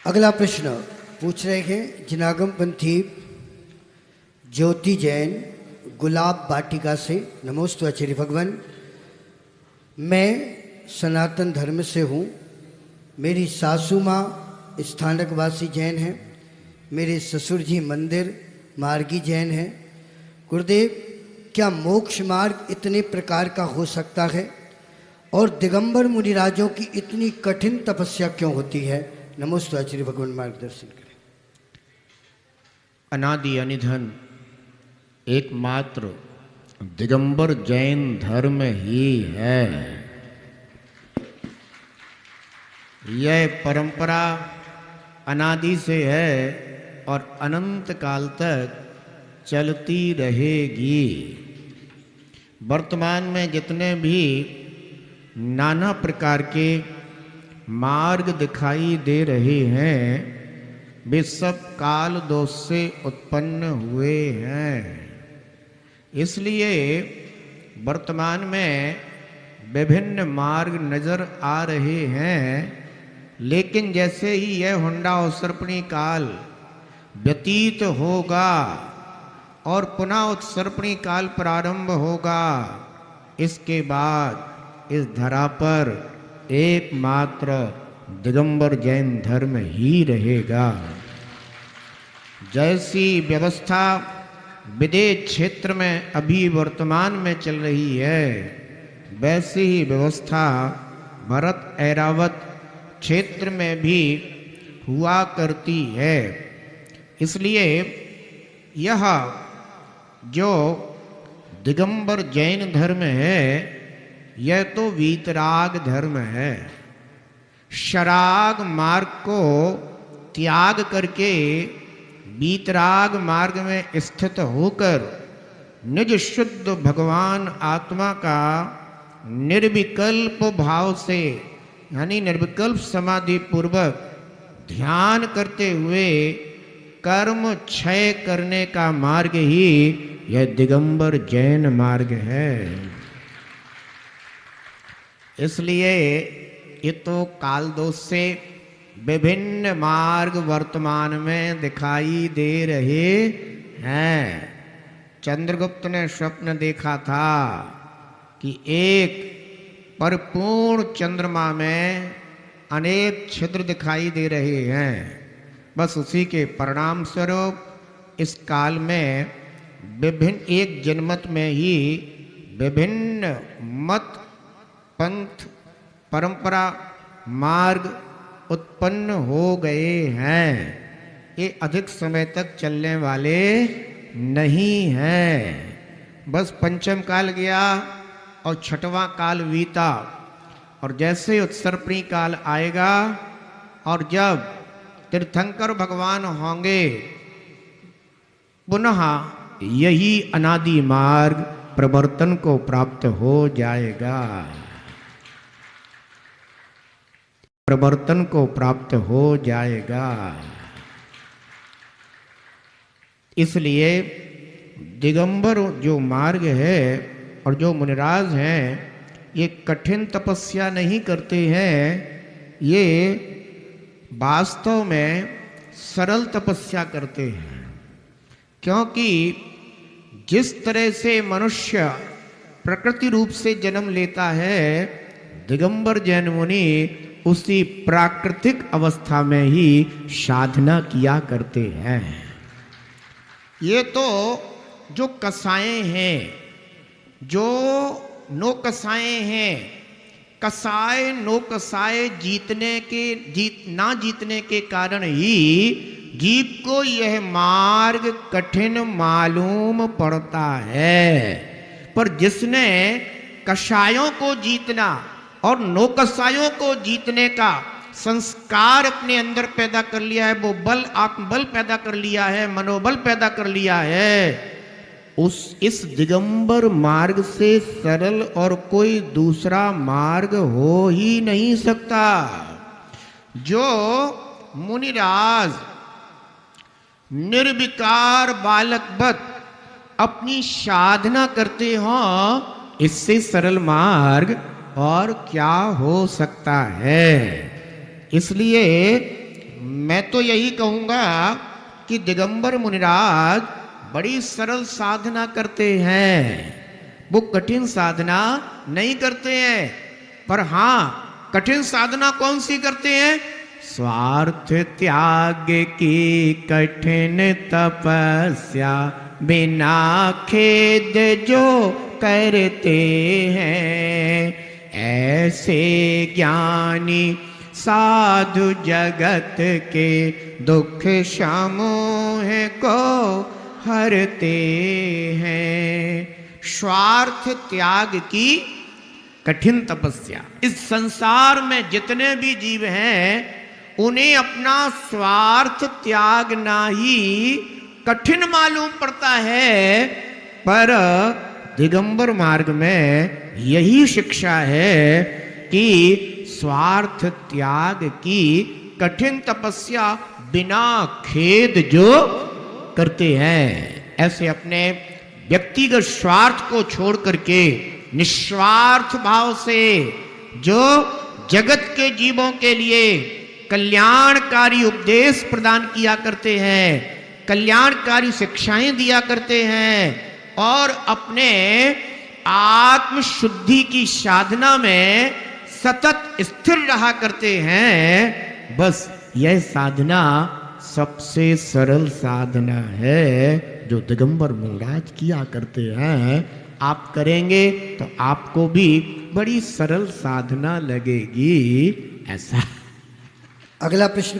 अगला प्रश्न पूछ रहे हैं जिनागम पंथी ज्योति जैन गुलाब वाटिका से। नमोस्तु आचार्य भगवान। मैं सनातन धर्म से हूँ। मेरी सासू माँ स्थानकवासी जैन हैं। मेरे ससुर जी मंदिर मार्गी जैन हैं। गुरुदेव, क्या मोक्ष मार्ग इतने प्रकार का हो सकता है और दिगंबर मुनिराजों की इतनी कठिन तपस्या क्यों होती है? नमोस्तु आचार्य भगवान, मार्गदर्शन करें। अनादि अनिधन एकमात्र दिगंबर जैन धर्म ही है। यह परंपरा अनादि से है और अनंत काल तक चलती रहेगी। वर्तमान में जितने भी नाना प्रकार के मार्ग दिखाई दे रहे हैं वे सब काल दोष से उत्पन्न हुए हैं। इसलिए वर्तमान में विभिन्न मार्ग नजर आ रहे हैं, लेकिन जैसे ही यह हुंडा उत्सर्पणी काल व्यतीत होगा और पुनः उत्सर्पणी काल प्रारंभ होगा, इसके बाद इस धरा पर एकमात्र दिगंबर जैन धर्म ही रहेगा। जैसी व्यवस्था विदेश क्षेत्र में अभी वर्तमान में चल रही है, वैसी ही व्यवस्था भरत ऐरावत क्षेत्र में भी हुआ करती है। इसलिए यह जो दिगंबर जैन धर्म है, यह तो वीतराग धर्म है। शराग मार्ग को त्याग करके वीतराग मार्ग में स्थित होकर निज शुद्ध भगवान आत्मा का निर्विकल्प भाव से यानी निर्विकल्प समाधि पूर्वक ध्यान करते हुए कर्म क्षय करने का मार्ग ही यह दिगंबर जैन मार्ग है। इसलिए ये तो काल दोष से विभिन्न मार्ग वर्तमान में दिखाई दे रहे हैं। चंद्रगुप्त ने स्वप्न देखा था कि एक परिपूर्ण चंद्रमा में अनेक छिद्र दिखाई दे रहे हैं। बस उसी के परिणाम स्वरूप इस काल में विभिन्न एक जनमत में ही विभिन्न मत पंथ परंपरा मार्ग उत्पन्न हो गए हैं। ये अधिक समय तक चलने वाले नहीं हैं। बस पंचम काल गया और छठवां काल बीता और जैसे उत्सर्पणी काल आएगा और जब तीर्थंकर भगवान होंगे, पुनः यही अनादि मार्ग प्रवर्तन को प्राप्त हो जाएगा। प्रवर्तन को प्राप्त हो जाएगा। इसलिए दिगंबर जो मार्ग है और जो मुनिराज हैं, ये कठिन तपस्या नहीं करते हैं। ये वास्तव में सरल तपस्या करते हैं, क्योंकि जिस तरह से मनुष्य प्रकृति रूप से जन्म लेता है, दिगंबर जैन मुनि उसी प्राकृतिक अवस्था में ही साधना किया करते हैं। ये तो जो कसाएं हैं, जो नो कसाएं हैं, कसाय नो कसाय ना जीतने के कारण ही जीव को यह मार्ग कठिन मालूम पड़ता है। पर जिसने कसायों को जीतना और नौकसायों को जीतने का संस्कार अपने अंदर पैदा कर लिया है, वो बल आत्मबल पैदा कर लिया है, मनोबल पैदा कर लिया है, इस दिगंबर मार्ग से सरल और कोई दूसरा मार्ग हो ही नहीं सकता। जो मुनिराज निर्विकार बालकवत अपनी साधना करते हो, इससे सरल मार्ग और क्या हो सकता है। इसलिए मैं तो यही कहूंगा कि दिगंबर मुनिराज बड़ी सरल साधना करते हैं, वो कठिन साधना नहीं करते हैं। पर हां, कठिन साधना कौन सी करते हैं? स्वार्थ त्याग की कठिन तपस्या बिना खेद जो करते हैं, ऐसे ज्ञानी साधु जगत के दुख समूह को हरते हैं। स्वार्थ त्याग की कठिन तपस्या। इस संसार में जितने भी जीव हैं उन्हें अपना स्वार्थ त्यागना ही कठिन मालूम पड़ता है, पर दिगंबर मार्ग में यही शिक्षा है कि स्वार्थ त्याग की कठिन तपस्या बिना खेद जो करते हैं। ऐसे अपने व्यक्तिगत स्वार्थ को छोड़ करके निस्वार्थ भाव से जो जगत के जीवों के लिए कल्याणकारी उपदेश प्रदान किया करते हैं, कल्याणकारी शिक्षाएं दिया करते हैं और अपने आत्म शुद्धि की साधना में सतत स्थिर रहा करते हैं, बस यह साधना सबसे सरल साधना है जो दिगंबर मुनिराज किया करते हैं। आप करेंगे तो आपको भी बड़ी सरल साधना लगेगी। ऐसा अगला प्रश्न